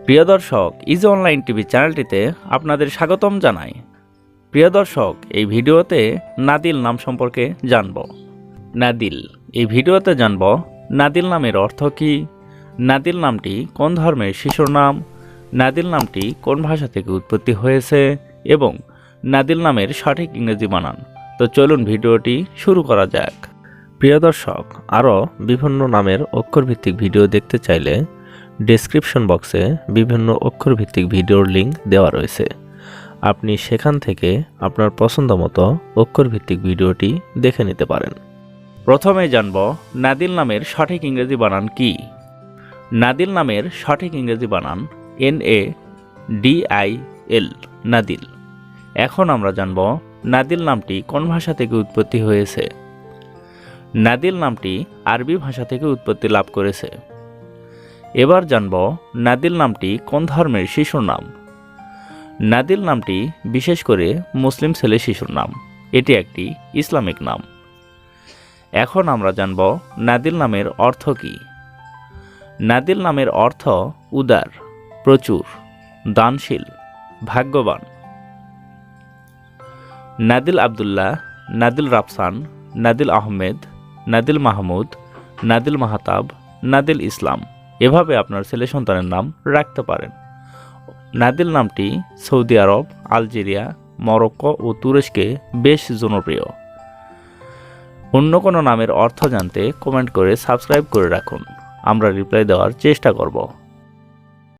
প্রিয় দর্শক, easy online TV চ্যানেলটিতে আপনাদের স্বাগতম জানাই। প্রিয় দর্শক, এই ভিডিওতে নাদিল নাম সম্পর্কে জানব। নাদিল, এই ভিডিওতে জানব নাদিল নামের অর্থ কী, নাদিল নামটি কোন ধর্মের শিশুর নাম, নাদিল নামটি কোন ভাষা থেকে উৎপত্তি হয়েছে এবং নাদিল নামের সঠিক ইংরেজি বানান। তো চলুন ভিডিওটি শুরু করা যাক। প্রিয় দর্শক, আরও বিভিন্ন নামের অক্ষরভিত্তিক ভিডিও দেখতে চাইলে ডেসক্রিপশন বক্সে বিভিন্ন অক্ষরভিত্তিক ভিডিওর লিঙ্ক দেওয়া রয়েছে। আপনি সেখান থেকে আপনার পছন্দ মতো অক্ষরভিত্তিক ভিডিওটি দেখে নিতে পারেন। প্রথমে জানব নাদিল নামের সঠিক ইংরেজি বানান কি। নাদিল নামের সঠিক ইংরেজি বানান NADIL, নাদিল। এখন আমরা জানব নাদিল নামটি কোন ভাষা থেকে উৎপত্তি হয়েছে। নাদিল নামটি আরবি ভাষা থেকে উৎপত্তি লাভ করেছে। এবার জানব নাদিল নামটি কোন ধর্মের শিশুর নাম। নাদিল নামটি বিশেষ করে মুসলিম ছেলে শিশুর নাম, এটি একটি ইসলামিক নাম। এখন আমরা জানব নাদিল নামের অর্থ কী। নাদিল নামের অর্থ উদার, প্রচুর, দানশীল, ভাগ্যবান। নাদিল আবদুল্লাহ, নাদিল রাফসান, নাদিল আহমেদ, নাদিল মাহমুদ, নাদিল মাহতাব, নাদিল ইসলাম, এভাবে আপনার ছেলে সন্তানের নাম রাখতে পারেন। নাদিল নামটি সৌদি আরব, আলজেরিয়া, মরক্কো ও তুরস্কে বেশ জনপ্রিয়। অন্য কোনো নামের অর্থ জানতে কমেন্ট করে সাবস্ক্রাইব করে রাখুন, আমরা রিপ্লাই দেওয়ার চেষ্টা করব।